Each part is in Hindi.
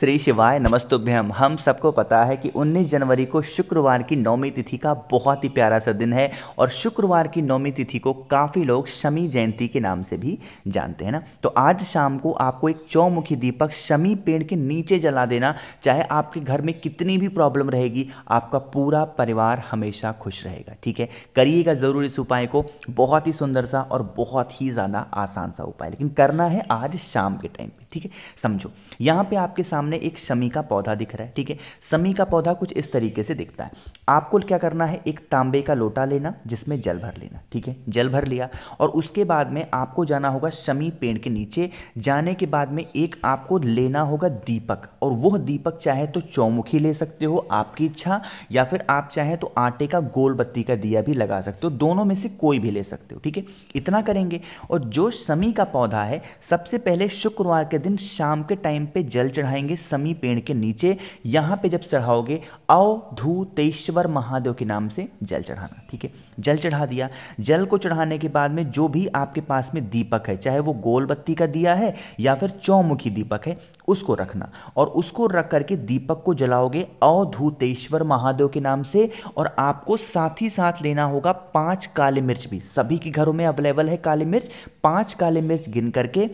श्री शिवाय नमस्तुभ्यम। हम सबको पता है कि 19 जनवरी को शुक्रवार की नौमी तिथि का बहुत ही प्यारा सा दिन है और शुक्रवार की नौमी तिथि को काफ़ी लोग शमी जयंती के नाम से भी जानते हैं ना। तो आज शाम को आपको एक चौमुखी दीपक शमी पेड़ के नीचे जला देना। चाहे आपके घर में कितनी भी प्रॉब्लम रहेगी, आपका पूरा परिवार हमेशा खुश रहेगा। ठीक है, करिएगा ज़रूर इस उपाय को। बहुत ही सुंदर सा और बहुत ही ज़्यादा आसान सा उपाय, लेकिन करना है आज शाम के टाइम पे। ठीक है, समझो यहाँ पे आपके सामने एक शमी का पौधा दिख रहा है। ठीक है, शमी का पौधा कुछ इस तरीके से दिखता है। आपको क्या करना है, एक तांबे का लोटा लेना जिसमें जल भर लेना। ठीक है, जल भर लिया और उसके बाद में आपको जाना होगा शमी पेड़ के नीचे। जाने के बाद में एक आपको लेना होगा दीपक, और वह दीपक चाहे तो चौमुखी ले सकते हो, आपकी इच्छा, या फिर आप चाहे तो आटे का गोल बत्ती का दिया भी लगा सकते हो। दोनों में से कोई भी ले सकते हो। ठीक है, इतना करेंगे। और जो शमी का पौधा है, सबसे पहले शुक्रवार के दिन शाम के टाइम पे जल चढ़ाएंगे शमी पेड़ के नीचे। यहां पे जब चढ़ाओगे अवधूतेश्वर महादेव के नाम से जल चढ़ाना। ठीक है, जल चढ़ा दिया। जल को चढ़ाने के बाद में जो भी आपके पास में दीपक है, चाहे वो गोल बत्ती का दिया है या फिर चौमुखी दीपक है, उसको रखना और उसको रख करके दीपक को जलाओगे अवधूतेश्वर महादेव के नाम से। और आपको साथ ही साथ लेना होगा 5 काली मिर्च भी। सभी के घरों में अवेलेबल है काली मिर्च। 5 काली मिर्च गिन करके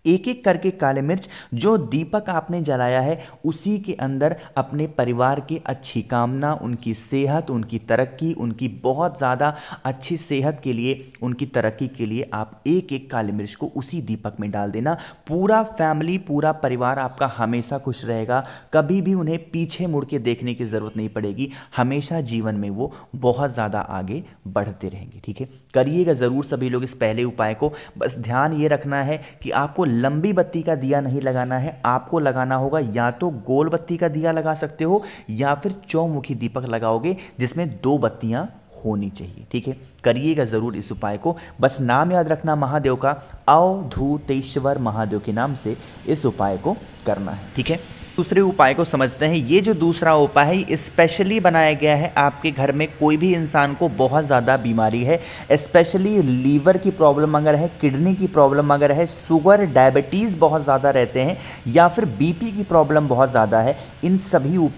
एक एक करके काले मिर्च जो दीपक आपने जलाया है उसी के अंदर अपने परिवार की अच्छी कामना, उनकी सेहत, उनकी तरक्की, उनकी बहुत ज़्यादा अच्छी सेहत के लिए, उनकी तरक्की के लिए आप एक एक काली मिर्च को उसी दीपक में डाल देना। पूरा फैमिली, पूरा परिवार आपका हमेशा खुश रहेगा। कभी भी उन्हें पीछे मुड़ के देखने की ज़रूरत नहीं पड़ेगी। हमेशा जीवन में वो बहुत ज़्यादा आगे बढ़ते रहेंगे। ठीक है, करिएगा ज़रूर सभी लोग इस पहले उपाय को। बस ध्यान ये रखना है कि आपको लंबी बत्ती का दिया नहीं लगाना है। आपको लगाना होगा या तो गोल बत्ती का दिया लगा सकते हो या फिर चौमुखी दीपक लगाओगे जिसमें 2 बत्तियां होनी चाहिए। ठीक है, करिएगा जरूर इस उपाय को। बस नाम याद रखना महादेव का, अवधूतेश्वर महादेव के नाम से इस उपाय को करना है। ठीक है, दूसरे उपाय को समझते हैं। ये जो दूसरा उपाय है स्पेशली बनाया गया है आपके घर में कोई भी इंसान को बहुत ज़्यादा बीमारी है, स्पेशली लीवर की प्रॉब्लम अगर है, किडनी की प्रॉब्लम अगर है, शुगर डायबिटीज़ बहुत ज़्यादा रहते हैं या फिर बीपी की प्रॉब्लम बहुत ज़्यादा है, इन सभी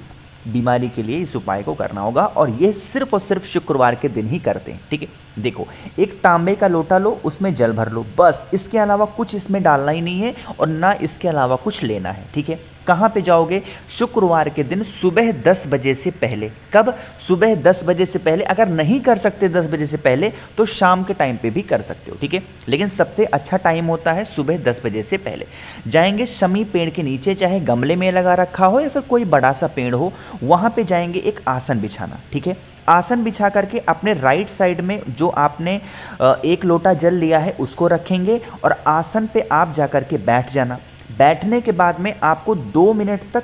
बीमारी के लिए इस उपाय को करना होगा। और ये सिर्फ और सिर्फ शुक्रवार के दिन ही करते हैं। ठीक है, देखो एक तांबे का लोटा लो, उसमें जल भर लो, बस इसके अलावा कुछ इसमें डालना ही नहीं है और ना इसके अलावा कुछ लेना है। ठीक है, कहाँ पे जाओगे, शुक्रवार के दिन सुबह 10 बजे से पहले। कब? सुबह 10 बजे से पहले। अगर नहीं कर सकते 10 बजे से पहले तो शाम के टाइम पे भी कर सकते हो। ठीक है, लेकिन सबसे अच्छा टाइम होता है सुबह 10 बजे से पहले। जाएंगे शमी पेड़ के नीचे, चाहे गमले में लगा रखा हो या फिर कोई बड़ा सा पेड़ हो, वहाँ पे जाएंगे एक आसन बिछाना। ठीक है, आसन बिछा करके अपने राइट साइड में जो आपने 1 लोटा जल लिया है उसको रखेंगे और आसन पे आप जा करके बैठ जाना। बैठने के बाद में आपको 2 मिनट तक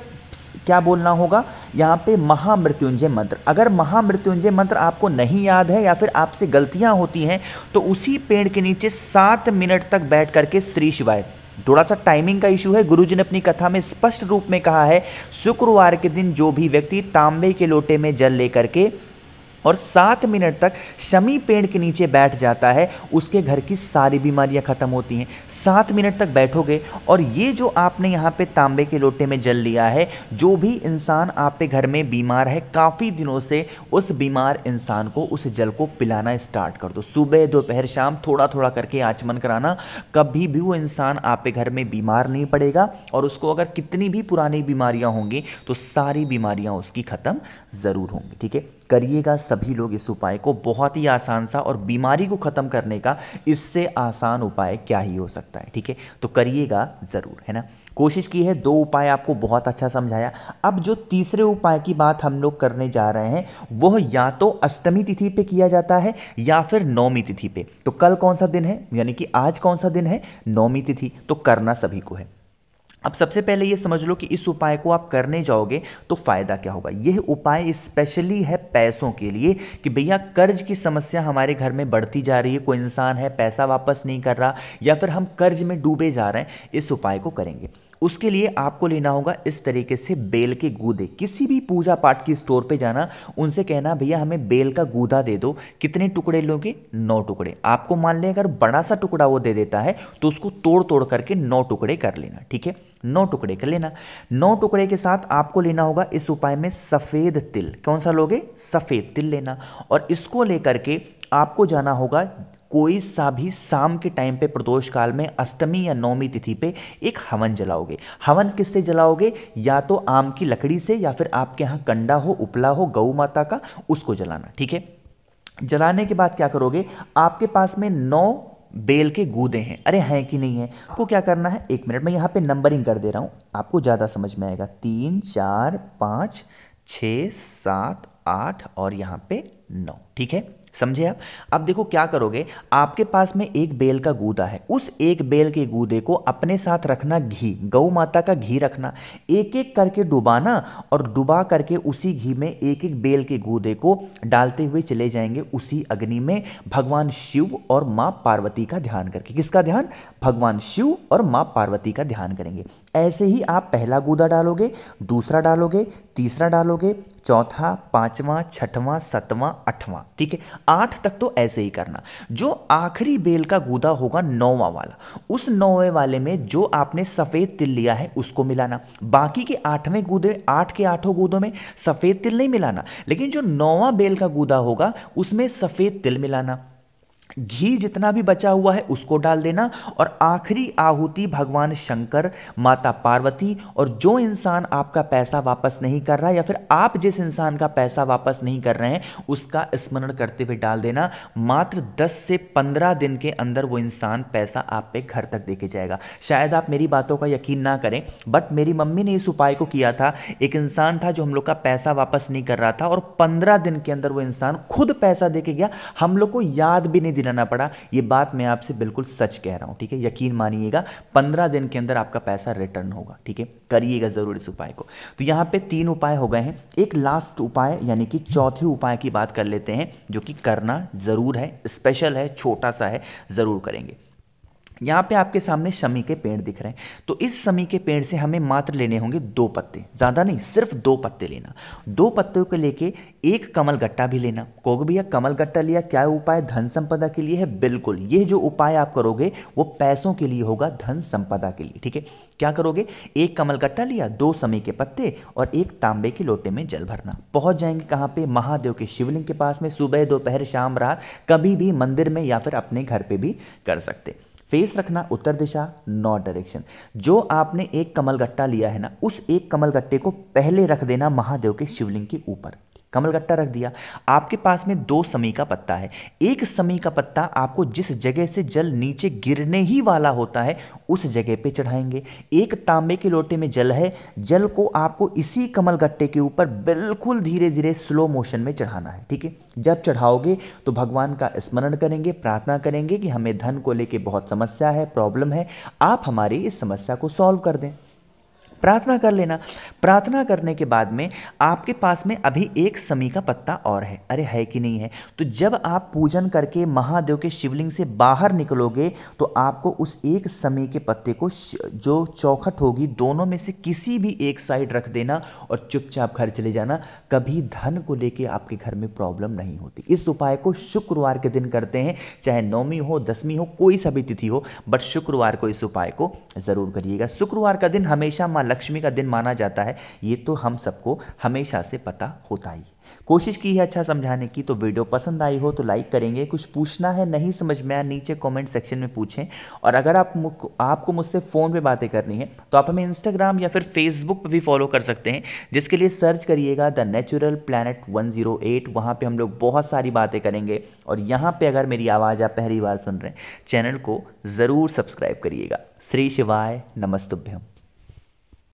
क्या बोलना होगा, यहाँ पे महामृत्युंजय मंत्र। अगर महामृत्युंजय मंत्र आपको नहीं याद है या फिर आपसे गलतियाँ होती हैं तो उसी पेड़ के नीचे 7 मिनट तक बैठ करके श्री शिवाय। थोड़ा सा टाइमिंग का इशू है, गुरुजी ने अपनी कथा में स्पष्ट रूप में कहा है शुक्रवार के दिन जो भी व्यक्ति तांबे के लोटे में जल लेकर के और 7 मिनट तक शमी पेड़ के नीचे बैठ जाता है, उसके घर की सारी बीमारियां खत्म होती हैं। 7 मिनट तक बैठोगे और ये जो आपने यहाँ पे तांबे के लोटे में जल लिया है, जो भी इंसान आप पे घर में बीमार है काफ़ी दिनों से, उस बीमार इंसान को उस जल को पिलाना स्टार्ट कर दो। सुबह दोपहर शाम थोड़ा थोड़ा करके आचमन कराना। कभी भी वो इंसान आप पे घर में बीमार नहीं पड़ेगा और उसको अगर कितनी भी पुरानी बीमारियां होंगी तो सारी बीमारियां उसकी खत्म ज़रूर होंगी। ठीक है, करिएगा सभी लोग इस उपाय को। बहुत ही आसान सा और बीमारी को ख़त्म करने का इससे आसान उपाय क्या ही हो सकता है। ठीक है, तो करिएगा ज़रूर, है ना। कोशिश की है 2 उपाय आपको बहुत अच्छा समझाया। अब जो तीसरे उपाय की बात हम लोग करने जा रहे हैं वह या तो अष्टमी तिथि पे किया जाता है या फिर नौमी तिथि पे। तो कल कौन सा दिन है, यानी कि आज कौन सा दिन है, नौमी तिथि, तो करना सभी को है। अब सबसे पहले ये समझ लो कि इस उपाय को आप करने जाओगे तो फायदा क्या होगा। यह उपाय स्पेशली है पैसों के लिए कि भैया कर्ज की समस्या हमारे घर में बढ़ती जा रही है, कोई इंसान है पैसा वापस नहीं कर रहा या फिर हम कर्ज में डूबे जा रहे हैं, इस उपाय को करेंगे। उसके लिए आपको लेना होगा इस तरीके से बेल के गूदे। किसी भी पूजा पाठ की स्टोर पे जाना, उनसे कहना भैया हमें बेल का गूदा दे दो। कितने टुकड़े लोगे? 9 टुकड़े। आपको मान लें अगर बड़ा सा टुकड़ा वो दे देता है तो उसको तोड़ तोड़ करके 9 टुकड़े कर लेना, ठीक है? 9 टुकड़े कर लेना। 9 टुकड़े के साथ आपको लेना होगा इस उपाय में सफेद तिल। कौन सा लोगे? सफेद तिल लेना। और इसको लेकर के आपको जाना होगा कोई सा भी शाम के टाइम पे प्रदोष काल में अष्टमी या नौमी तिथि पे एक हवन जलाओगे। हवन किससे जलाओगे? या तो आम की लकड़ी से, या फिर आपके यहाँ कंडा हो, उपला हो गौ माता का, उसको जलाना, ठीक है? जलाने के बाद क्या करोगे? आपके पास में 9 बेल के गूदे हैं। अरे हैं कि नहीं है? आपको क्या करना है, 1 मिनट में यहाँ पे नंबरिंग कर दे रहा हूँ, आपको ज़्यादा समझ में आएगा। 3 4 5 6 7 8 और यहाँ पे 9, ठीक है? समझे आप? अब देखो क्या करोगे, आपके पास में एक बेल का गूदा है, उस एक बेल के गूदे को अपने साथ रखना घी, गौ माता का घी रखना, एक एक करके डुबाना और डुबा करके उसी घी में एक एक बेल के गूदे को डालते हुए चले जाएंगे उसी अग्नि में, भगवान शिव और माँ पार्वती का ध्यान करके। किसका ध्यान? भगवान शिव और माँ पार्वती का ध्यान करेंगे। ऐसे ही आप पहला गूदा डालोगे, दूसरा डालोगे, तीसरा डालोगे, चौथा, पांचवा, छठवां, सातवां, आठवां, ठीक है? 8 तक तो ऐसे ही करना। जो आखिरी बेल का गूदा होगा 9वां वाला, उस 9वें वाले में जो आपने सफेद तिल लिया है उसको मिलाना। बाकी के 8वें गूदे, 8 के 8 गूदों में सफेद तिल नहीं मिलाना, लेकिन जो 9वां बेल का गूदा होगा उसमें सफेद तिल मिलाना। घी जितना भी बचा हुआ है उसको डाल देना और आखिरी आहुति भगवान शंकर, माता पार्वती और जो इंसान आपका पैसा वापस नहीं कर रहा, या फिर आप जिस इंसान का पैसा वापस नहीं कर रहे हैं उसका स्मरण करते हुए डाल देना। मात्र 10 से 15 दिन के अंदर वो इंसान पैसा आप पे घर तक देके जाएगा। शायद आप मेरी बातों का यकीन ना करें, बट मेरी मम्मी ने इस उपाय को किया था। एक इंसान था जो हम लोग का पैसा वापस नहीं कर रहा था और 15 दिन के अंदर वो इंसान खुद पैसा देके गया, हम लोग को याद भी नहीं दिलाना पड़ा। ये बात मैं आपसे बिल्कुल सच कह रहा हूं, ठीक है? यकीन मानिएगा, 15 दिन के अंदर आपका पैसा रिटर्न होगा, ठीक है? करिएगा जरूर इस उपाय को। तो यहां पे 3 उपाय हो गए हैं। एक लास्ट उपाय यानी कि चौथे उपाय की बात कर लेते हैं, जो कि करना जरूर है, स्पेशल है, छोटा सा है, जरूर करेंगे। यहाँ पे आपके सामने शमी के पेड़ दिख रहे हैं, तो इस शमी के पेड़ से हमें मात्र लेने होंगे 2 पत्ते, ज़्यादा नहीं, सिर्फ 2 पत्ते लेना। 2 पत्तों को लेके एक कमल गट्टा भी लेना। कहोगे भैया कमल गट्टा लिया, क्या उपाय धन संपदा के लिए है? बिल्कुल, ये जो उपाय आप करोगे वो पैसों के लिए होगा, धन संपदा के लिए, ठीक है? क्या करोगे? एक कमल गट्टा लिया, 2 शमी के पत्ते और एक तांबे के लोटे में जल भरना। पहुंच जाएंगे कहाँ पे? महादेव के शिवलिंग के पास में। सुबह, दोपहर, शाम, रात, कभी भी मंदिर में या फिर अपने घर पे भी कर सकते। फेस रखना उत्तर दिशा, नॉर्थ डायरेक्शन। जो आपने एक कमल गट्टा लिया है ना, उस एक कमल गट्टे को पहले रख देना महादेव के शिवलिंग के ऊपर। कमल गट्टा रख दिया। आपके पास में 2 समी का पत्ता है। एक समी का पत्ता आपको जिस जगह से जल नीचे गिरने ही वाला होता है उस जगह पे चढ़ाएंगे। एक तांबे के लोटे में जल है, जल को आपको इसी कमल गट्टे के ऊपर बिल्कुल धीरे धीरे स्लो मोशन में चढ़ाना है, ठीक है? जब चढ़ाओगे तो भगवान का स्मरण करेंगे, प्रार्थना करेंगे कि हमें धन को लेके बहुत समस्या है, प्रॉब्लम है, आप हमारी इस समस्या को सॉल्व कर दें। प्रार्थना कर लेना। प्रार्थना करने के बाद में आपके पास में अभी एक समी का पत्ता और है। अरे है कि नहीं है? तो जब आप पूजन करके महादेव के शिवलिंग से बाहर निकलोगे तो आपको उस एक समी के पत्ते को जो चौखट होगी दोनों में से किसी भी एक साइड रख देना और चुपचाप घर चले जाना। कभी धन को लेके आपके घर में प्रॉब्लम नहीं होती। इस उपाय को शुक्रवार के दिन करते हैं, चाहे नौमी हो, 10वीं हो, कोई सा भी तिथि हो, बट शुक्रवार को इस उपाय को जरूर करिएगा। शुक्रवार का दिन हमेशा माँ लक्ष्मी का दिन माना जाता है, ये तो हम सबको हमेशा से पता होता ही। कोशिश की है अच्छा समझाने की, तो वीडियो पसंद आई हो तो लाइक करेंगे। कुछ पूछना है, नहीं समझ में आया, नीचे कमेंट सेक्शन में पूछें। और अगर आपको मुझसे फ़ोन पे बातें करनी है तो आप हमें इंस्टाग्राम या फिर फेसबुक पे भी फॉलो कर सकते हैं, जिसके लिए सर्च करिएगा द नेचुरल प्लैनेट 108। वहाँ पे हम लोग बहुत सारी बातें करेंगे। और यहाँ पे अगर मेरी आवाज़ आप पहली बार सुन रहे हैं, चैनल को ज़रूर सब्सक्राइब करिएगा। श्री शिवाय नमस्तुभ्यम।